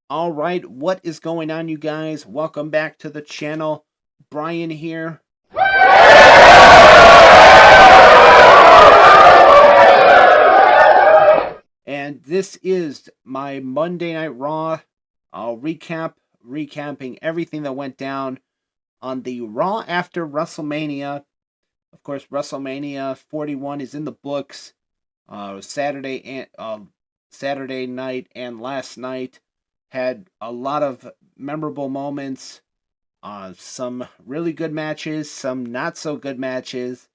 All right, what is going on, you guys? Welcome back to the channel. Brian here. And this is my Monday Night Raw recapping everything that went down on the Raw after WrestleMania. Of course, WrestleMania 41 is in the books. Saturday night and last night had a lot of memorable moments. Some really good matches, some not so good matches,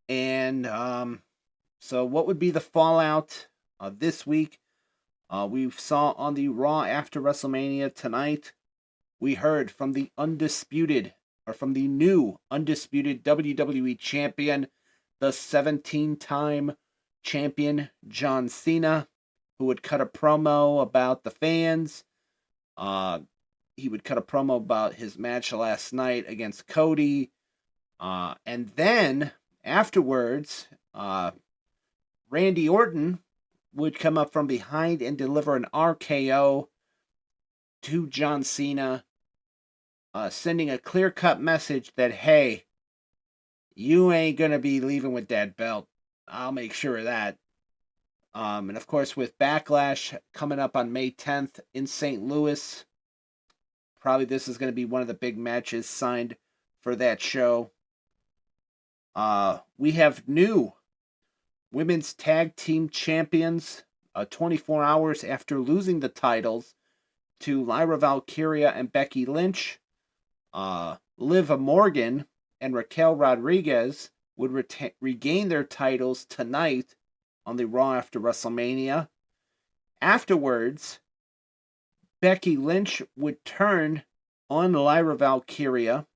and so what would be the fallout this week? We saw on the Raw after WrestleMania tonight. We heard from the new undisputed WWE champion, the 17-time champion John Cena, who would cut a promo about the fans. He would cut a promo about his match last night against Cody. And then afterwards, Randy Orton would come up from behind and deliver an RKO to John Cena, sending a clear-cut message that, hey, you ain't going to be leaving with that belt. I'll make sure of that. And of course, with Backlash coming up on May 10th in St. Louis, probably this is going to be one of the big matches signed for that show. We have new women's tag team champions 24 hours after losing the titles to Lyra Valkyria and Becky Lynch. Liv Morgan and Raquel Rodriguez would regain their titles tonight on the Raw after WrestleMania. Afterwards, Becky Lynch would turn on Lyra Valkyria.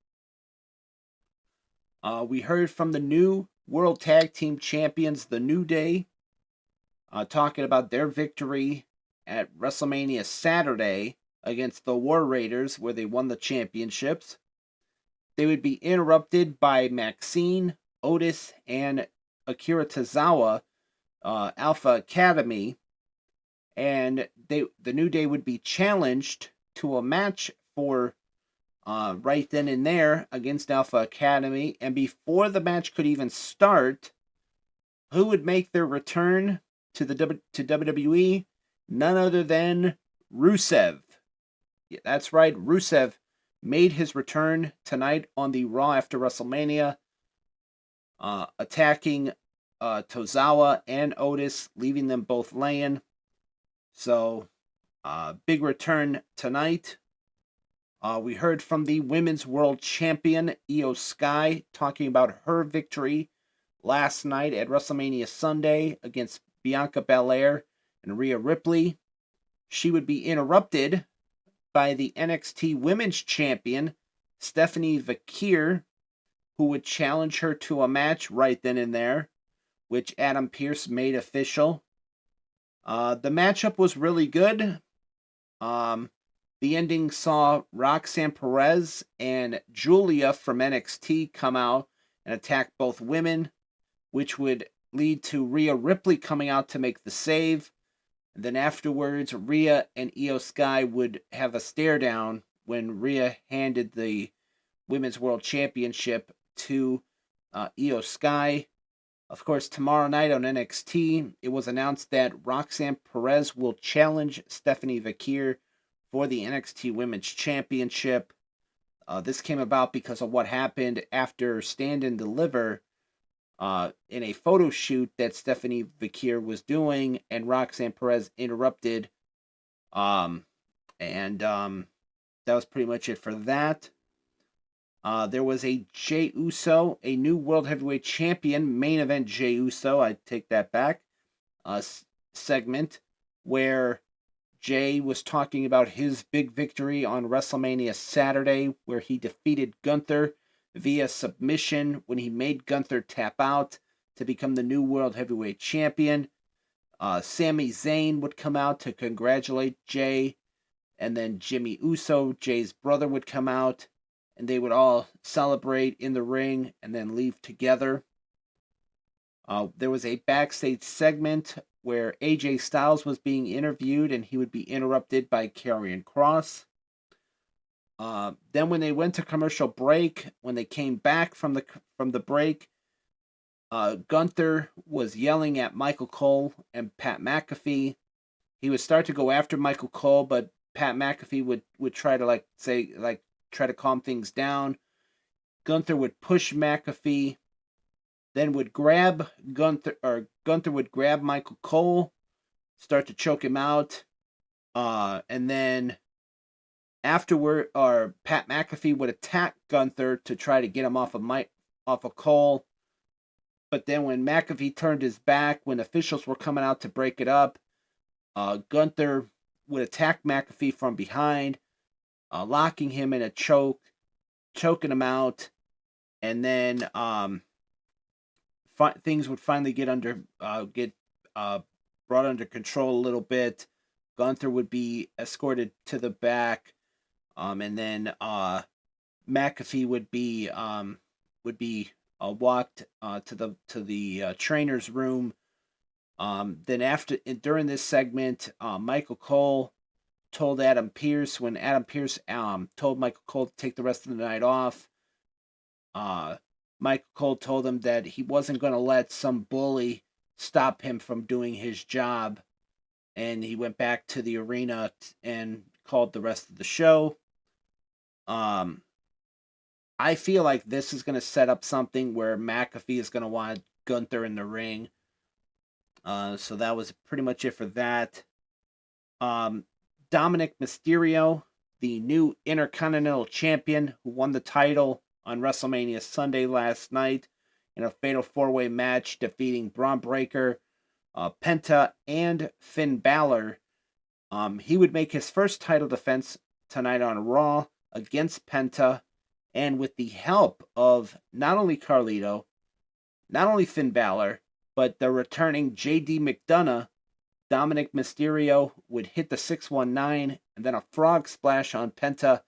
We heard from the new World Tag Team Champions, The New Day, talking about their victory at WrestleMania Saturday against the War Raiders, where they won the championships. They would be interrupted by Maxine, Otis, and Akira Tozawa, Alpha Academy, and the New Day would be challenged to a match for right then and there against Alpha Academy. And before the match could even start, who would make their return to WWE? None other than Rusev. Yeah, that's right, Rusev made his return tonight on the Raw after WrestleMania, attacking Tozawa and Otis, leaving them both laying. So, big return tonight. We heard from the Women's World Champion, Io Sky, talking about her victory last night at WrestleMania Sunday against Bianca Belair and Rhea Ripley. She would be interrupted by the NXT Women's Champion, Stephanie Vakir, who would challenge her to a match right then and there, which Adam Pearce made official. The matchup was really good. The ending saw Roxanne Perez and Julia from NXT come out and attack both women, which would lead to Rhea Ripley coming out to make the save. And then afterwards, Rhea and Io Sky would have a stare down when Rhea handed the Women's World Championship to Io Sky. Of course, tomorrow night on NXT, it was announced that Roxanne Perez will challenge Stephanie Vakir for the NXT Women's Championship. This came about because of what happened after Stand and Deliver in a photo shoot that Stephanie Vakir was doing, and Roxanne Perez interrupted. That was pretty much it for that. There was a Jey Uso, a new World Heavyweight Champion, main event Jey Uso, I take that back, segment where Jey was talking about his big victory on WrestleMania Saturday, where he defeated Gunther via submission when he made Gunther tap out to become the new World Heavyweight Champion. Sami Zayn would come out to congratulate Jey, and then Jimmy Uso, Jey's brother, would come out, and they would all celebrate in the ring and then leave together. There was a backstage segment where AJ Styles was being interviewed and he would be interrupted by Karrion Kross. Then when they went to commercial break, when they came back from the break, Gunther was yelling at Michael Cole and Pat McAfee. He would start to go after Michael Cole, but Pat McAfee would try to try to calm things down. Gunther would push McAfee, then would grab Gunther would grab Michael Cole, start to choke him out, and then afterward, Pat McAfee would attack Gunther to try to get him off of Cole. But then when McAfee turned his back, when officials were coming out to break it up, Gunther would attack McAfee from behind, locking him in a choke, choking him out, and then things would finally get brought under control a little bit. Gunther would be escorted to the back, and then McAfee would be walked to the trainer's room. Then during this segment, Michael Cole told Adam Pearce, when Adam Pearce told Michael Cole to take the rest of the night off, Michael Cole told him that he wasn't going to let some bully stop him from doing his job, and he went back to the arena and called the rest of the show. I feel like this is going to set up something where McAfee is going to want Gunther in the ring. So that was pretty much it for that. Dominic Mysterio, the new Intercontinental Champion, who won the title on WrestleMania Sunday last night in a fatal 4-way match, defeating Braun Breaker, Penta, and Finn Balor. He would make his first title defense tonight on Raw against Penta, and with the help of not only Carlito, not only Finn Balor, but the returning JD McDonough, Dominic Mysterio would hit the 619 and then a frog splash on Penta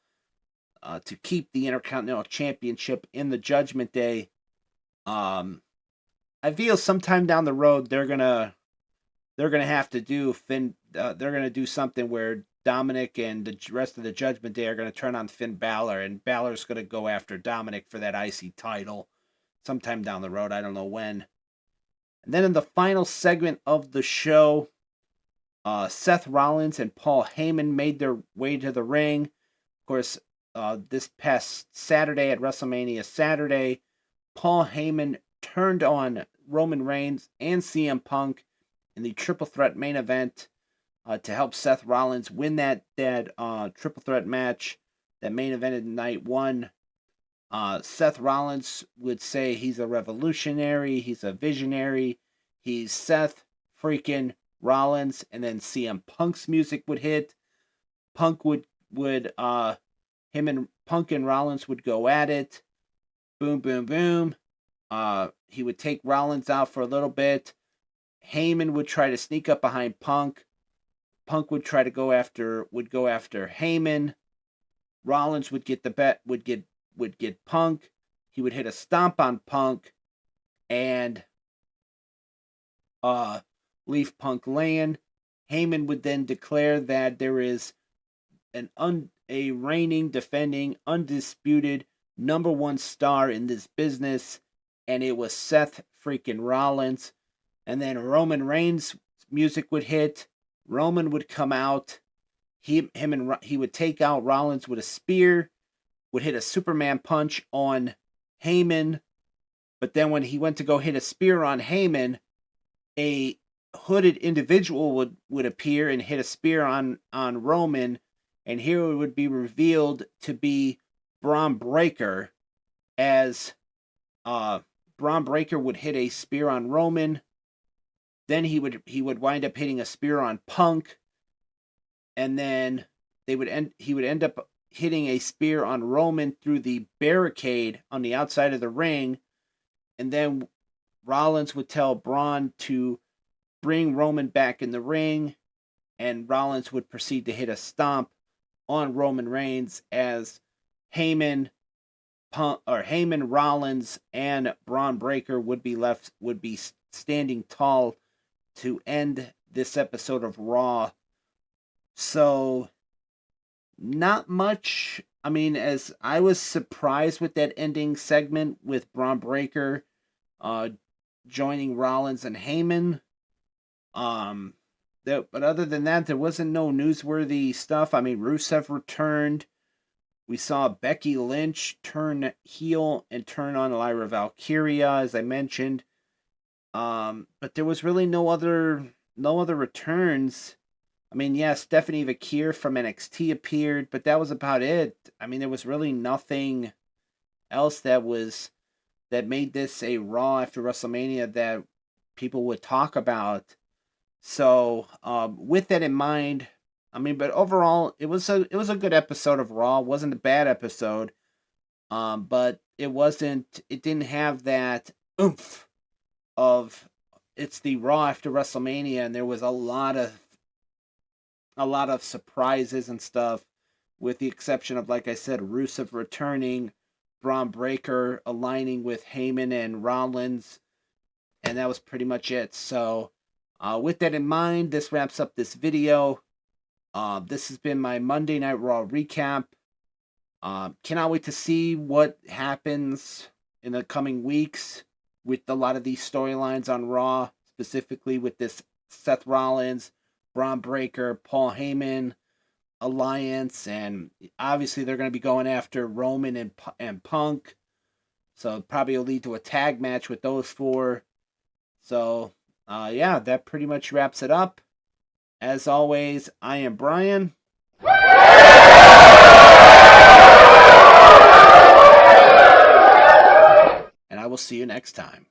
to keep the Intercontinental Championship in the Judgment Day. I feel sometime down the road they're gonna have to do they're gonna do something where Dominic and the rest of the Judgment Day are gonna turn on Finn Balor, and Balor's gonna go after Dominic for that IC title sometime down the road. I don't know when. And then in the final segment of the show, Seth Rollins and Paul Heyman made their way to the ring. Of course, this past Saturday at WrestleMania Saturday, Paul Heyman turned on Roman Reigns and CM Punk in the triple threat main event to help Seth Rollins win that triple threat match, that main event in night one. Seth Rollins would say he's a revolutionary, he's a visionary, he's Seth freaking Rollins, and then CM Punk's music would hit. Punk Punk and Rollins would go at it. Boom, boom, boom. He would take Rollins out for a little bit. Heyman would try to sneak up behind Punk. Punk would try to go after Heyman. Rollins would get Punk. He would hit a stomp on Punk and leave Punk laying. Heyman would then declare that there is a reigning, defending, undisputed number one star in this business, and it was Seth freaking Rollins. And then Roman Reigns' music would hit. Roman would come out. He would take out Rollins with a spear, would hit a Superman punch on Heyman, but then when he went to go hit a spear on Heyman, a hooded individual would appear and hit a spear on Roman, and here it would be revealed to be Braun Breaker, as Braun Breaker would hit a spear on Roman. Then he would wind up hitting a spear on Punk, and then he would end up hitting a spear on Roman through the barricade on the outside of the ring, and then Rollins would tell Braun to bring Roman back in the ring, and Rollins would proceed to hit a stomp on Roman Reigns as Heyman, Rollins, and Braun Breaker would be standing tall to end this episode of Raw. So, not much. I mean, as I was surprised with that ending segment with Braun Breaker uh, joining Rollins and Heyman. But other than that, there wasn't no newsworthy stuff. I mean, Rusev returned. We saw Becky Lynch turn heel and turn on Lyra Valkyria, as I mentioned. But there was really no other returns. I mean, yeah, Stephanie Vakir from NXT appeared, but that was about it. I mean, there was really nothing else that made this a Raw after WrestleMania that people would talk about. So, with that in mind, I mean, but overall, it was a good episode of Raw. It wasn't a bad episode, but it didn't have that oomph of it's the Raw after WrestleMania, and there was a lot of surprises and stuff, with the exception of, like I said, Rusev returning, Braun Breaker aligning with Heyman and Rollins, and that was pretty much it. So, with that in mind, this wraps up this video. This has been my Monday Night Raw recap. Cannot wait to see what happens in the coming weeks with a lot of these storylines on Raw, specifically with this Seth Rollins, Braun Breaker, Paul Heyman alliance, and obviously they're going to be going after Roman and Punk. So probably will lead to a tag match with those four. So, yeah, that pretty much wraps it up. As always, I am Brian. And I will see you next time.